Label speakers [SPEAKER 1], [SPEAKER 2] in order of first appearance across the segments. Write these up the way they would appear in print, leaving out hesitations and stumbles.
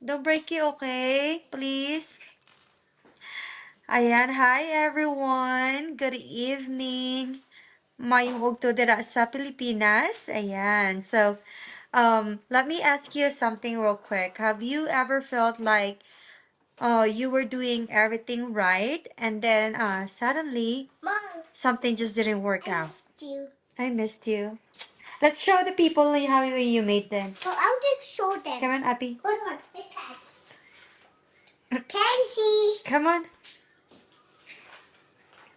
[SPEAKER 1] Don't break it, okay? Please. Ayan, hi everyone. Good evening. Mayong ugtodera sa Pilipinas. Ayan. So, let me ask you something real quick. Have you ever felt like you were doing everything right and then suddenly
[SPEAKER 2] Mom,
[SPEAKER 1] something just didn't work
[SPEAKER 2] I
[SPEAKER 1] out?
[SPEAKER 2] missed you.
[SPEAKER 1] I missed you. Let's show the people how you made them.
[SPEAKER 2] Well, I'll just show them.
[SPEAKER 1] Come on, Abby.
[SPEAKER 2] Hold on, my pants. Panties.
[SPEAKER 1] Come on.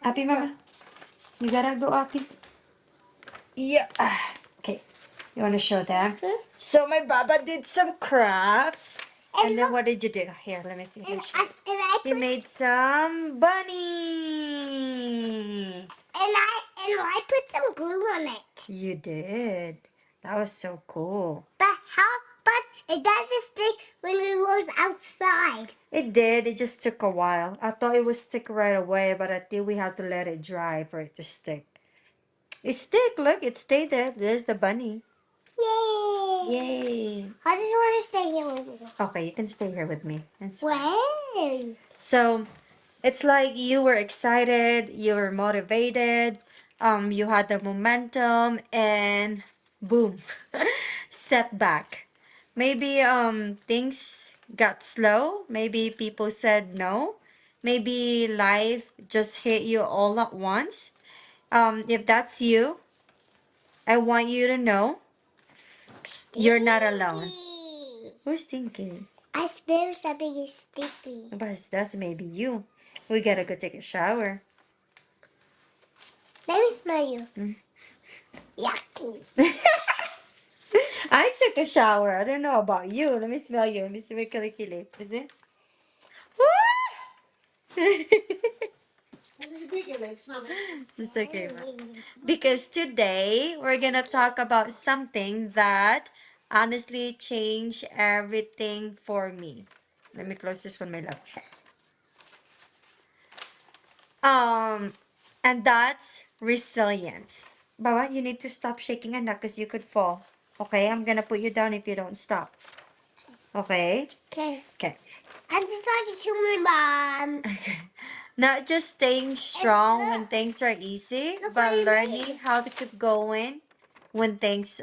[SPEAKER 1] Abby, mama. You gotta go, Abby. Yeah. Okay. You want to show them? So my Baba did some crafts. And then
[SPEAKER 2] look,
[SPEAKER 1] what did you do? Here, let me see.
[SPEAKER 2] and
[SPEAKER 1] Show.
[SPEAKER 2] I
[SPEAKER 1] He
[SPEAKER 2] put
[SPEAKER 1] made some bunny.
[SPEAKER 2] and I put some glue on it.
[SPEAKER 1] You did. That was so cool.
[SPEAKER 2] But how? But it doesn't stick when we was outside.
[SPEAKER 1] It did. It just took a while. I thought it would stick right away, but I think we have to let it dry for it to stick. It stick. Look, it stayed there. There's the bunny.
[SPEAKER 2] Yay!
[SPEAKER 1] Yay.
[SPEAKER 2] I just want to stay here with you.
[SPEAKER 1] Okay, you can stay here with me. That's fine.
[SPEAKER 2] Where?
[SPEAKER 1] So it's like you were excited, you were motivated, you had the momentum, and boom, setback. Maybe things got slow. Maybe people said no. Maybe life just hit you all at once. If that's you, I want you to know you're not alone.
[SPEAKER 2] Stinky.
[SPEAKER 1] Who's thinking?
[SPEAKER 2] I smell something is sticky.
[SPEAKER 1] But that's maybe you. We gotta go take a shower.
[SPEAKER 2] Let me smell you.
[SPEAKER 1] Mm.
[SPEAKER 2] Yucky.
[SPEAKER 1] I took a shower. I don't know about you. Let me smell you. Let me see my kilikili. Is it? It's okay. Ma. Because today we're gonna talk about something that honestly changed everything for me. Let me close this one, my love. And that's resilience. Baba, you need to stop shaking anak because you could fall. Okay, I'm gonna put you down if you don't stop. Okay?
[SPEAKER 2] Okay.
[SPEAKER 1] Okay.
[SPEAKER 2] I'm just talking to my mom.
[SPEAKER 1] Okay. Not just staying strong when things are easy,
[SPEAKER 2] Look what
[SPEAKER 1] but
[SPEAKER 2] I
[SPEAKER 1] learning
[SPEAKER 2] made.
[SPEAKER 1] how to keep going when things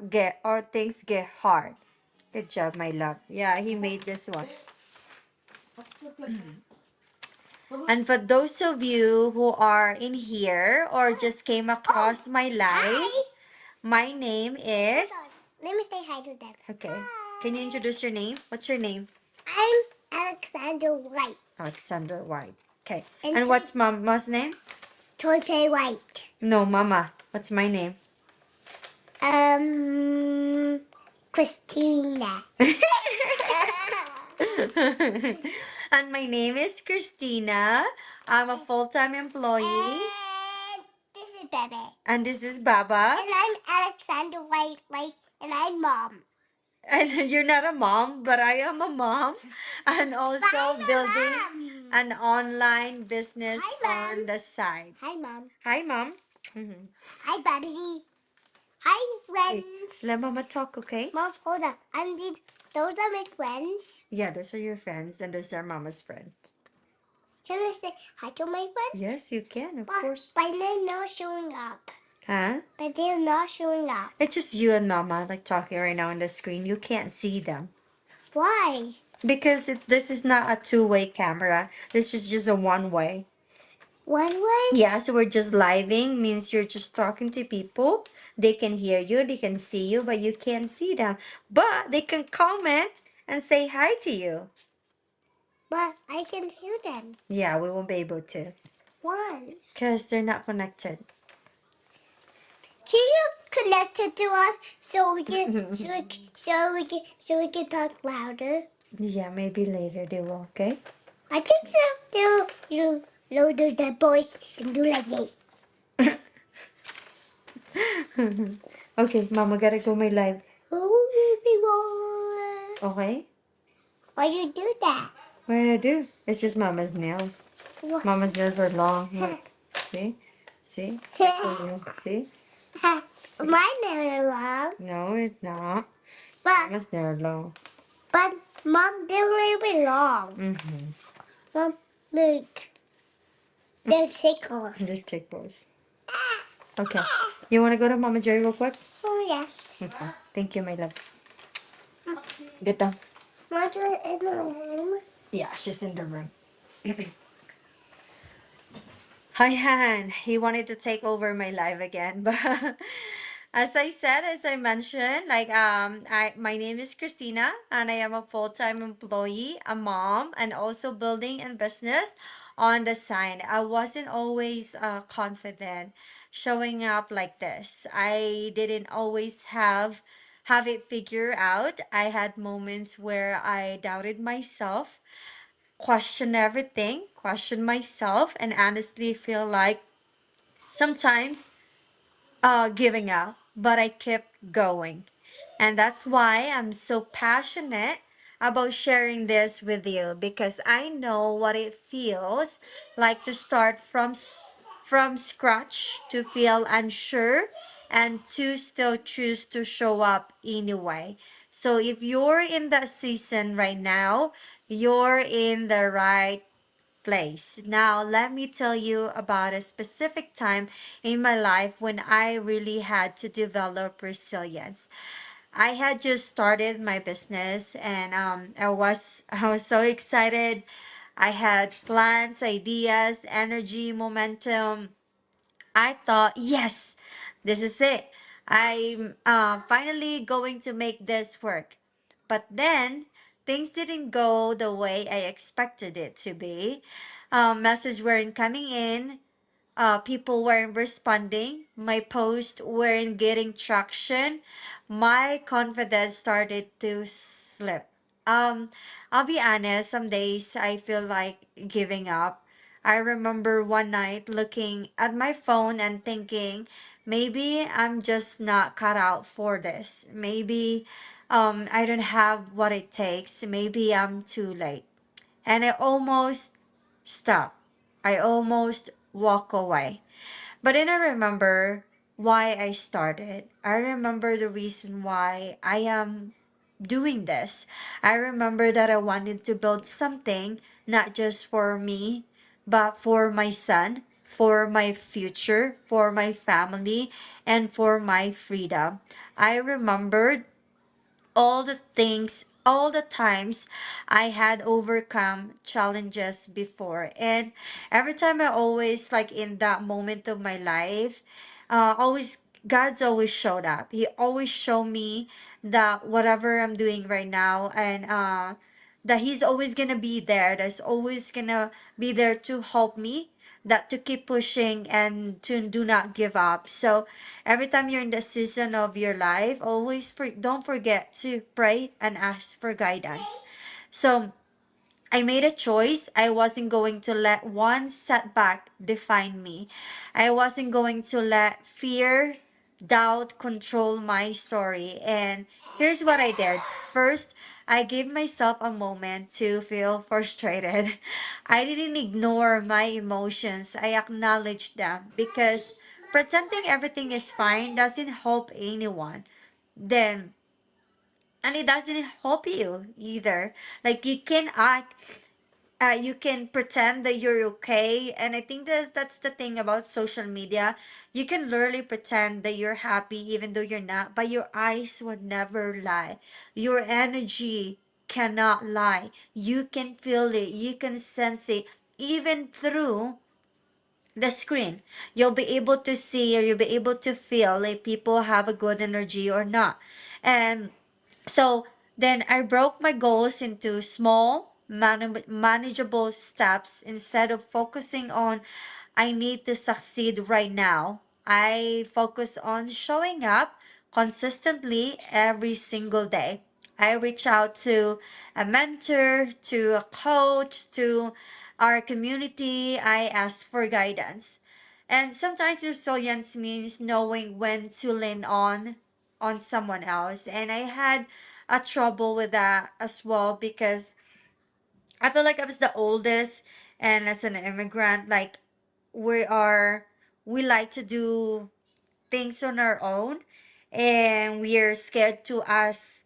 [SPEAKER 1] get hard. Good job, my love. Yeah, he made this one. And for those of you who are in here or just came across my live,
[SPEAKER 2] Hi.
[SPEAKER 1] my name is.
[SPEAKER 2] Hold on. Let me say hi to them.
[SPEAKER 1] Okay.
[SPEAKER 2] Hi.
[SPEAKER 1] Can you introduce your name? What's your name?
[SPEAKER 2] I'm Alexander White.
[SPEAKER 1] Alexander White. Okay.
[SPEAKER 2] And
[SPEAKER 1] And what's Mama's name?
[SPEAKER 2] Toy Pay White.
[SPEAKER 1] No, Mama. What's my name?
[SPEAKER 2] Christina.
[SPEAKER 1] And my name is Christina. I'm a full-time employee.
[SPEAKER 2] And this is Bebe.
[SPEAKER 1] And this is Baba.
[SPEAKER 2] And I'm Alexander White, and I'm mom.
[SPEAKER 1] And you're not a mom, but I am a mom. And also
[SPEAKER 2] I'm a
[SPEAKER 1] building
[SPEAKER 2] mom.
[SPEAKER 1] an online business
[SPEAKER 2] Hi, Mom.
[SPEAKER 1] on the side.
[SPEAKER 2] Hi, Mom.
[SPEAKER 1] Hi, Mom. Mhm.
[SPEAKER 2] Hi, Babsy. Hi,
[SPEAKER 1] Wait,
[SPEAKER 2] friends.
[SPEAKER 1] let Mama talk, okay?
[SPEAKER 2] Mom, hold on. Those are my friends.
[SPEAKER 1] Yeah, those are your friends, and those are Mama's friends.
[SPEAKER 2] Can I say hi to my friends?
[SPEAKER 1] Yes, you can, of
[SPEAKER 2] But,
[SPEAKER 1] course.
[SPEAKER 2] but they're not showing up.
[SPEAKER 1] Huh?
[SPEAKER 2] But they're not showing up.
[SPEAKER 1] It's just you and Mama, like talking right now on the screen. You can't see them.
[SPEAKER 2] Why?
[SPEAKER 1] Because this is not a two-way camera. This is just a one-way.
[SPEAKER 2] One way?
[SPEAKER 1] Yeah, so we're just living means you're just talking to people. They can hear you, they can see you, but you can't see them. But they can comment and say hi to you.
[SPEAKER 2] But I can hear them.
[SPEAKER 1] Yeah, we won't be able to.
[SPEAKER 2] Why?
[SPEAKER 1] Because they're not connected.
[SPEAKER 2] Can you connect it to us so we can so we can talk louder?
[SPEAKER 1] Yeah, maybe later they will, okay?
[SPEAKER 2] I think so. You louder the voice and do like this.
[SPEAKER 1] Okay, Mama gotta go my live.
[SPEAKER 2] Oh, everyone.
[SPEAKER 1] Okay?
[SPEAKER 2] Why you do that?
[SPEAKER 1] What did I do? It's just Mama's nails.
[SPEAKER 2] What?
[SPEAKER 1] Mama's nails are long. Look. See? See? See?
[SPEAKER 2] Mine are long.
[SPEAKER 1] No, it's not.
[SPEAKER 2] But
[SPEAKER 1] Mama's nails are long.
[SPEAKER 2] but Mom, they're really long.
[SPEAKER 1] Mm-hmm.
[SPEAKER 2] Mom, look. They're
[SPEAKER 1] The
[SPEAKER 2] tickles.
[SPEAKER 1] tickles. Okay. You want to go to Mama Jerry real quick?
[SPEAKER 2] Oh, yes.
[SPEAKER 1] Okay. Thank you, my love. Get down.
[SPEAKER 2] Mother in the room.
[SPEAKER 1] Yeah, she's in the room. Hi, Han. He wanted to take over my life again, but as I said, as I mentioned, my name is Christina, and I am a full-time employee, a mom, and also building a business on the side. I wasn't always confident showing up like this. I didn't always have it figured out. I had moments where I doubted myself, question everything, question myself, and honestly feel like sometimes giving up, but I kept going. And that's why I'm so passionate about sharing this with you because I know what it feels like to start from scratch, to feel unsure and to still choose to show up anyway. So if you're in that season right now, you're in the right place. Now, let me tell you about a specific time in my life when I really had to develop resilience. I had just started my business and I was so excited. I had plans, ideas, energy, momentum. I thought, yes, this is it. I'm finally going to make this work. But then things didn't go the way I expected it to be. Messages weren't coming in, people weren't responding, my posts weren't getting traction, my confidence started to slip. Um, I'll be honest, some days I feel like giving up. I remember one night looking at my phone and thinking, maybe I'm just not cut out for this. Maybe I don't have what it takes. Maybe I'm too late. And I almost stop. I almost walk away. But then I remember why I started. I remember the reason why I am doing this. I remember that I wanted to build something not just for me, but for my son, for my future, for my family, and for my freedom. I remembered all the things, all the times I had overcome challenges before. And every time I always, like in that moment of my life, always, God's always showed up. He always showed me that whatever I'm doing right now, and that He's always gonna be there. That's always gonna be there to help me, that to keep pushing and to do not give up. So every time you're in the season of your life, don't forget to pray and ask for guidance. So I made a choice. I wasn't going to let one setback define me. I wasn't going to let fear, doubt control my story. And here's what I did. First, I gave myself a moment to feel frustrated. I didn't ignore my emotions. I acknowledged them because pretending everything is fine doesn't help anyone. Then, and it doesn't help you either. Like you can pretend that you're okay, and I think that's the thing about social media. You can literally pretend that you're happy even though you're not, but your eyes would never lie. Your energy cannot lie. You can feel it, you can sense it even through the screen. You'll be able to see, or you'll be able to feel like people have a good energy or not. And so then I broke my goals into small, manageable steps. Instead of focusing on, I need to succeed right now, I focus on showing up consistently every single day. I reach out to a mentor, to a coach, to our community. I ask for guidance. And sometimes resilience means knowing when to lean on someone else. And I had a trouble with that as well because I feel like I was the oldest, and as an immigrant, like we are we like to do things on our own, and we are scared to ask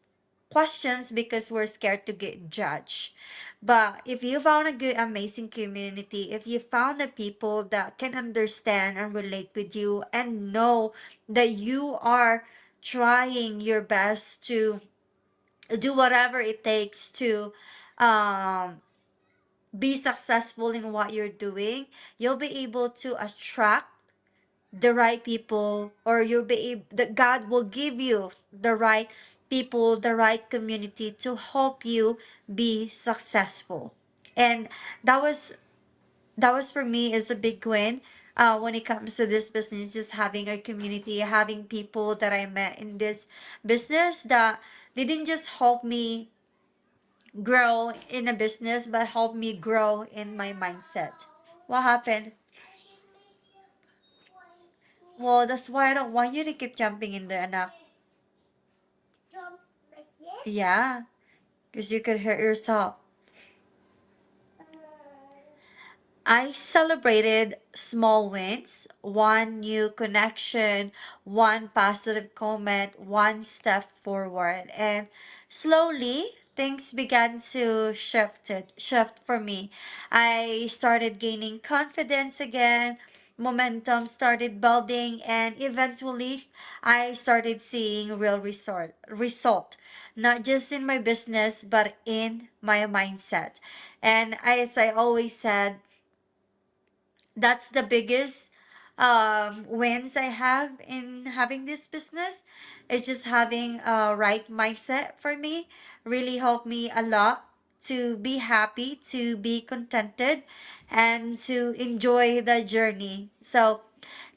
[SPEAKER 1] questions because we're scared to get judged. But if you found a good, amazing community, if you found the people that can understand and relate with you and know that you are trying your best to do whatever it takes to um, be successful in what you're doing, you'll be able to attract the right people, or you'll be that God will give you the right people, the right community to help you be successful. And that was that was for me is a big win when it comes to this business, just having a community, having people that I met in this business that they didn't just help me grow in a business but help me grow in my mindset. What happened? Well, that's why I don't want you to keep jumping in there, anak.
[SPEAKER 2] Jump like this.
[SPEAKER 1] Yeah, because you could hurt yourself. I celebrated small wins, one new connection, one positive comment, one step forward, and slowly things began to shift for me. I started gaining confidence again, momentum started building, and eventually I started seeing real result, not just in my business but in my mindset. And as I always said, that's the biggest wins I have in having this business. It's just having a right mindset for me really helped me a lot to be happy, to be contented, and to enjoy the journey. So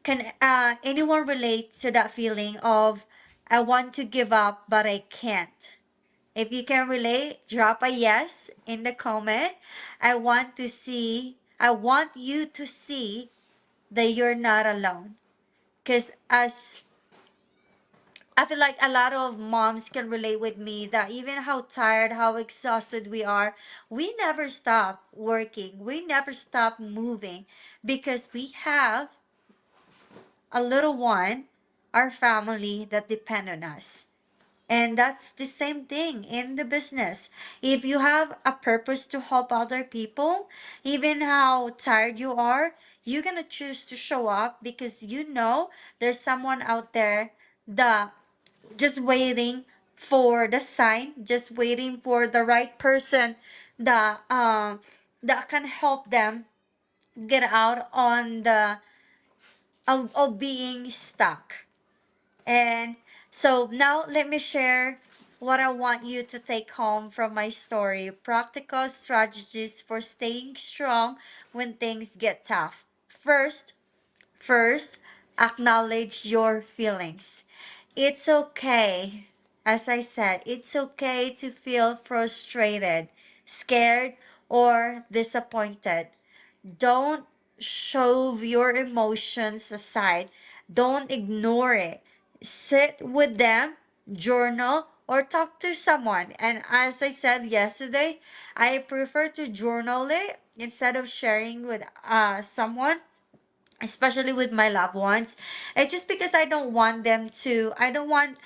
[SPEAKER 1] can anyone relate to that feeling of I want to give up but I can't? If you can relate, drop a yes in the comment. I want you to see that you're not alone. Because as I feel like a lot of moms can relate with me that even how tired, how exhausted we are, we never stop working. We never stop moving because we have a little one, our family that depend on us. And that's the same thing in the business. If you have a purpose to help other people, even how tired you are, you're going to choose to show up because you know there's someone out there that just waiting for the sign, just waiting for the right person that that can help them get out on the of being stuck. And so now let me share what I want you to take home from my story. Practical strategies for staying strong when things get tough. First, acknowledge your feelings. It's okay. As I said, it's okay to feel frustrated, scared, or disappointed. Don't shove your emotions aside. Don't ignore it. Sit with them, journal, or talk to someone. And as I said yesterday, I prefer to journal it instead of sharing with someone, especially with my loved ones. It's just because I don't want them to, I want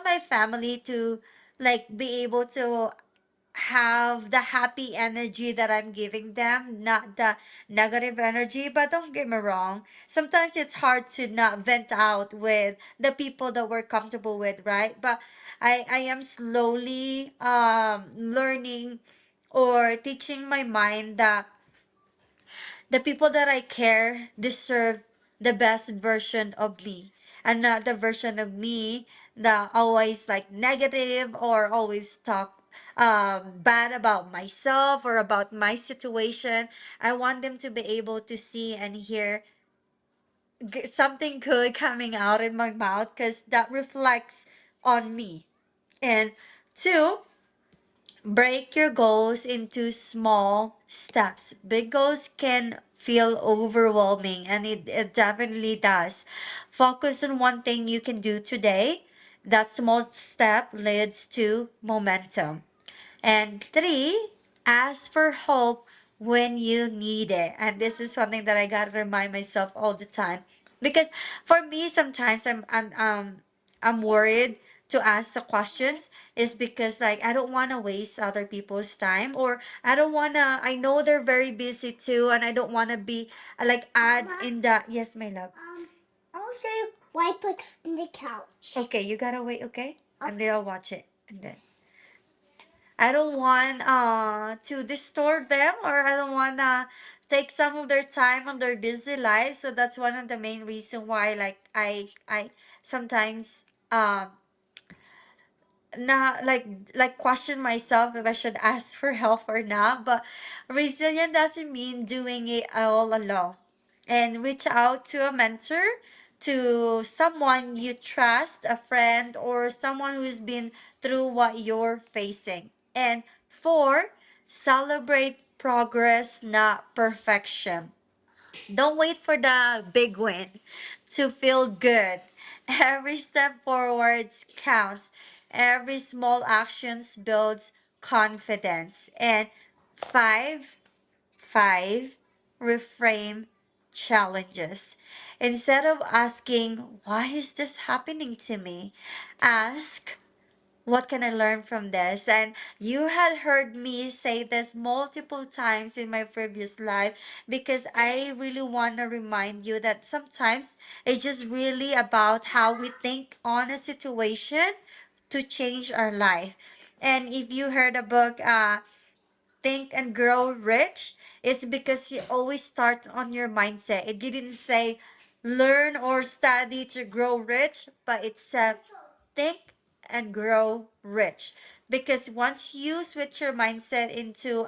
[SPEAKER 1] my family to like be able to have the happy energy that I'm giving them, not the negative energy. But don't get me wrong, sometimes it's hard to not vent out with the people that we're comfortable with, right? But I am slowly learning or teaching my mind that the people that I care deserve the best version of me, and not the version of me that always like negative or always talk bad about myself or about my situation. I want them to be able to see and hear something good coming out in my mouth because that reflects on me. And two, break your goals into small steps. Big goals can feel overwhelming, and it definitely does. Focus on one thing you can do today. That small step leads to momentum. And three, ask for help when you need it. And this is something that I gotta remind myself all the time. Because for me sometimes I'm worried to ask the questions is because like I don't want to waste other people's time, or I don't want to, I know they're very busy too, and I don't want to be like add
[SPEAKER 2] Mama,
[SPEAKER 1] in the, yes my love.
[SPEAKER 2] I'll show you why I put in the couch.
[SPEAKER 1] Okay, you gotta wait, okay? And then I'll watch it. And then I don't want to disturb them, or I don't wanna take some of their time on their busy lives. So that's one of the main reason why like I sometimes not like question myself if I should ask for help or not. But resilient doesn't mean doing it all alone. And reach out to a mentor, to someone you trust, a friend, or someone who's been through what you're facing. And four, celebrate progress, not perfection. Don't wait for the big win to feel good. Every step forwards counts. Every small actions builds confidence. And five, five, reframe challenges. Instead of asking, why is this happening to me? Ask, what can I learn from this? And you had heard me say this multiple times in my previous life, because I really want to remind you that sometimes it's just really about how we think on a situation to change our life. And if you heard a book, Think and Grow Rich, it's because you always start on your mindset. It didn't say learn or study to grow rich, but it said think and grow rich. Because once you switch your mindset into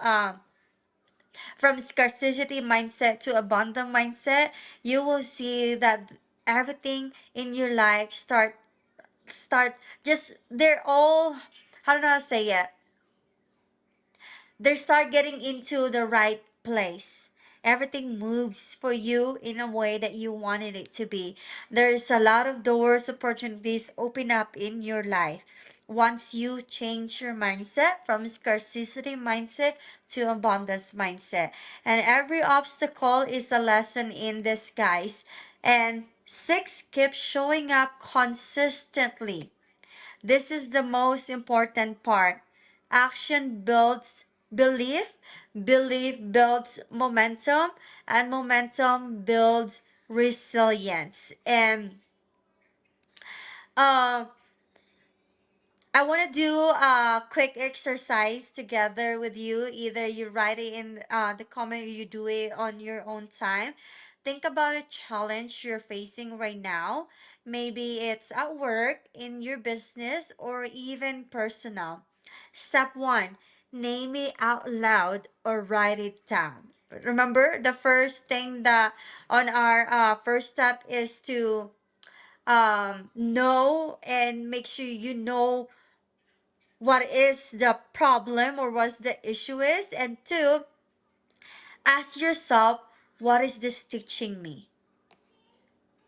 [SPEAKER 1] from scarcity mindset to abundant mindset, you will see that everything in your life start just they're all, how do I say it, they start getting into the right place. Everything moves for you in a way that you wanted it to be. There's a lot of doors, opportunities open up in your life. Once you change your mindset from scarcity mindset to abundance mindset. And every obstacle is a lesson in disguise. And six, keep showing up consistently. This is the most important part. Action builds belief, belief builds momentum, and momentum builds resilience. And uh, I want to do a quick exercise together with you. Either you write it in the comment or you do it on your own time. Think about a challenge you're facing right now. Maybe it's at work, in your business, or even personal. Step one, name it out loud or write it down. Remember, the first thing that on our first step is to know and make sure you know what is the problem or what the issue is. And two, ask yourself, what is this teaching me?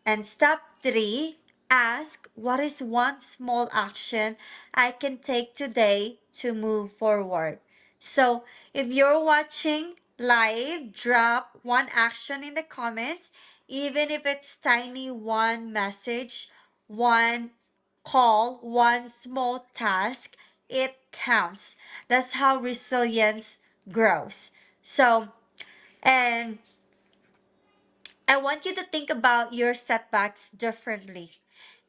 [SPEAKER 1] And step three, ask, what is one small action I can take today to move forward? So if you're watching live, drop one action in the comments, even if it's tiny, one message, one call, one small task, it counts. That's how resilience grows. So, and I want you to think about your setbacks differently.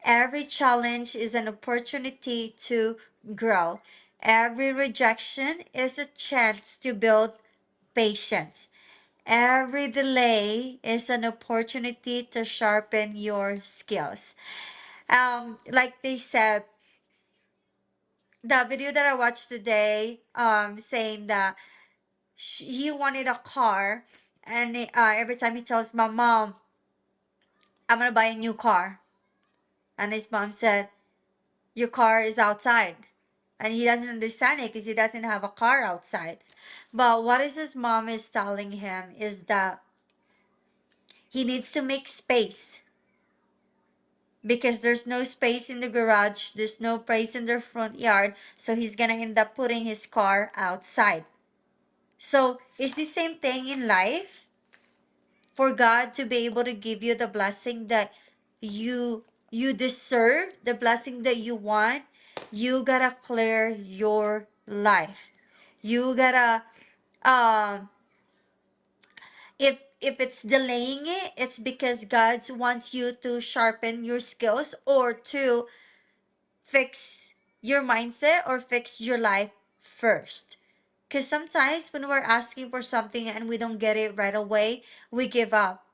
[SPEAKER 1] Every challenge is an opportunity to grow. Every rejection is a chance to build patience. Every delay is an opportunity to sharpen your skills. Like they said, the video that I watched today, saying that he wanted a car, and every time he tells my mom, "I'm gonna buy a new car," and his mom said, "Your car is outside," and he doesn't understand it because he doesn't have a car outside. But what is his mom is telling him is that he needs to make space because there's no space in the garage, there's no place in the front yard, so he's gonna end up putting his car outside. So it's the same thing in life. For God to be able to give you the blessing that you deserve, the blessing that you want, You gotta clear your life. You gotta um if it's delaying it, it's because God wants you to sharpen your skills or to fix your mindset or fix your life first. Because sometimes when we're asking for something and we don't get it right away, we give up.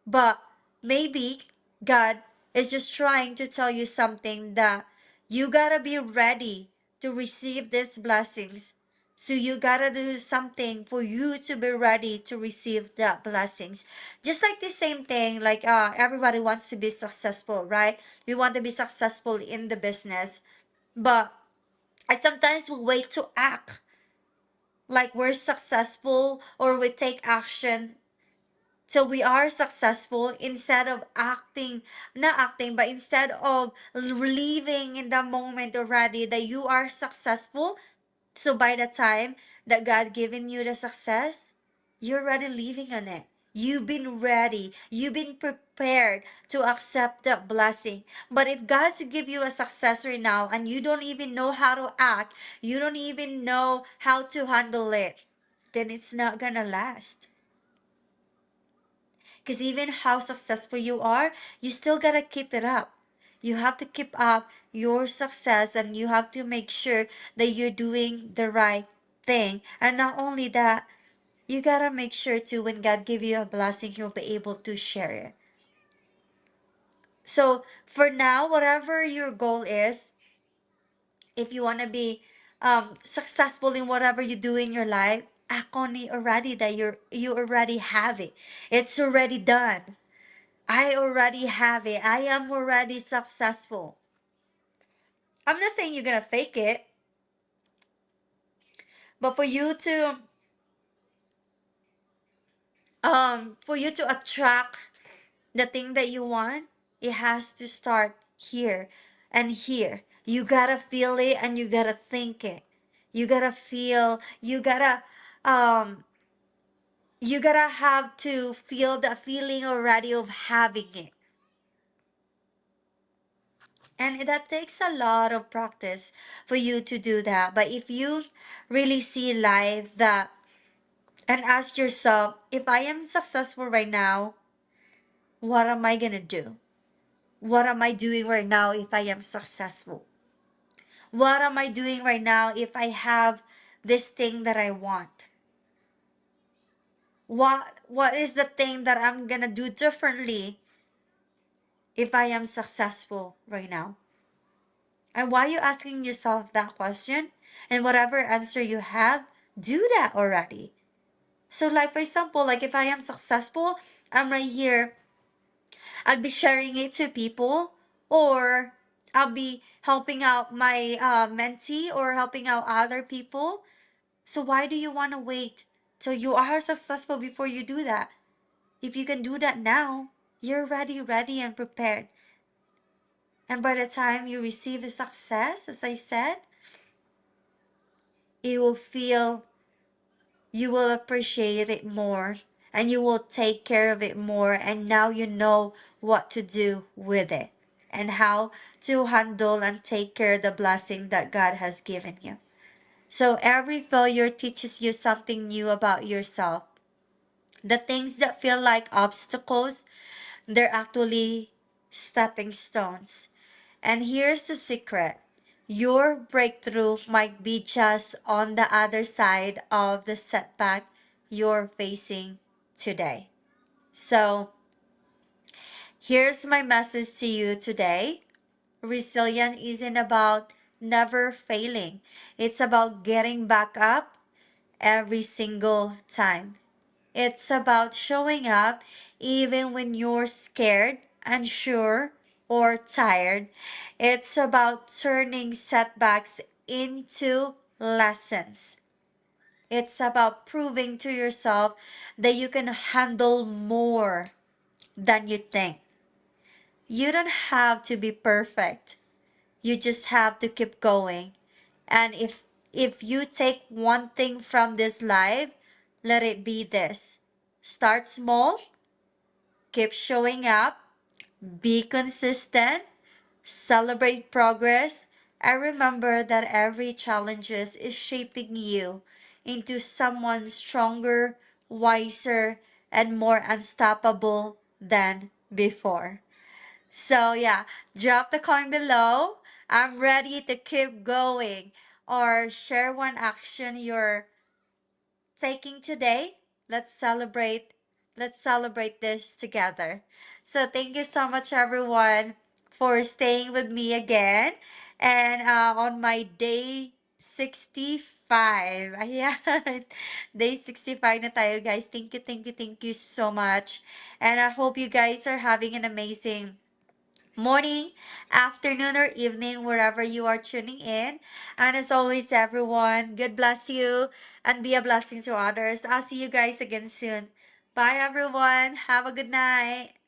[SPEAKER 1] But maybe God is just trying to tell you something that you gotta be ready to receive these blessings. So you gotta do something for you to be ready to receive the blessings. Just like the same thing, like everybody wants to be successful, right? We want to be successful in the business, but I sometimes will wait to act like we're successful or we take action till we are successful instead of acting, not acting, but instead of living in the moment already that you are successful. So by the time that God given you the success, you're already living on it. You've been ready. You've been prepared to accept that blessing. But if God's give you a success right now and you don't even know how to act, you don't even know how to handle it, then it's not gonna last. Because even how successful you are, you still gotta keep it up. You have to keep up your success and you have to make sure that you're doing the right thing. And not only that, you gotta make sure too when God give you a blessing, you'll be able to share it. So for now, whatever your goal is, if you wanna be successful in whatever you do in your life, act on it already that you already have it. It's already done. I already have it. I am already successful. I'm not saying you're gonna fake it, but for you to attract the thing that you want, it has to start here and here. You gotta feel it and you gotta think it. You gotta feel, um you gotta have to feel the feeling already of having it. And that takes a lot of practice for you to do that. But if you really see life that and ask yourself, if I am successful right now, what am I gonna do? What am I doing right now if I am successful? What am I doing right now if I have this thing that I want? What is the thing that I'm gonna do differently if I am successful right now? And why are you asking yourself that question? And whatever answer you have, do that already. So like for example, like if I am successful, I'm right here, I'll be sharing it to people, or I'll be helping out my mentee or helping out other people. So why do you want to wait till you are successful before you do that? If you can do that now, you're ready and prepared. And by the time you receive the success, as I said, you will feel, you will appreciate it more and you will take care of it more. And now you know what to do with it and how to handle and take care of the blessing that God has given you. So every failure teaches you something new about yourself. The things that feel like obstacles, they're actually stepping stones. And here's the secret: your breakthrough might be just on the other side of the setback you're facing today. So, here's my message to you today: resilience isn't about never failing, it's about getting back up every single time. It's about showing up even when you're scared, unsure, or tired. It's about turning setbacks into lessons. It's about proving to yourself that you can handle more than you think. You don't have to be perfect. You just have to keep going. And if you take one thing from this life, let it be this. Start small, keep showing up, be consistent, celebrate progress, I remember that every challenges is shaping you into someone stronger, wiser, and more unstoppable than before. So yeah, drop the comment below. I'm ready to keep going, or share one action you're taking today. Let's celebrate. Let's celebrate this together. So thank you so much everyone for staying with me again. And on my day 65. Ayan. Day 65 na tayo guys. Thank you so much. And I hope you guys are having an amazing morning, afternoon, or evening, wherever you are tuning in. And as always, everyone, God bless you and be a blessing to others. I'll see you guys again soon. Bye, everyone. Have a good night.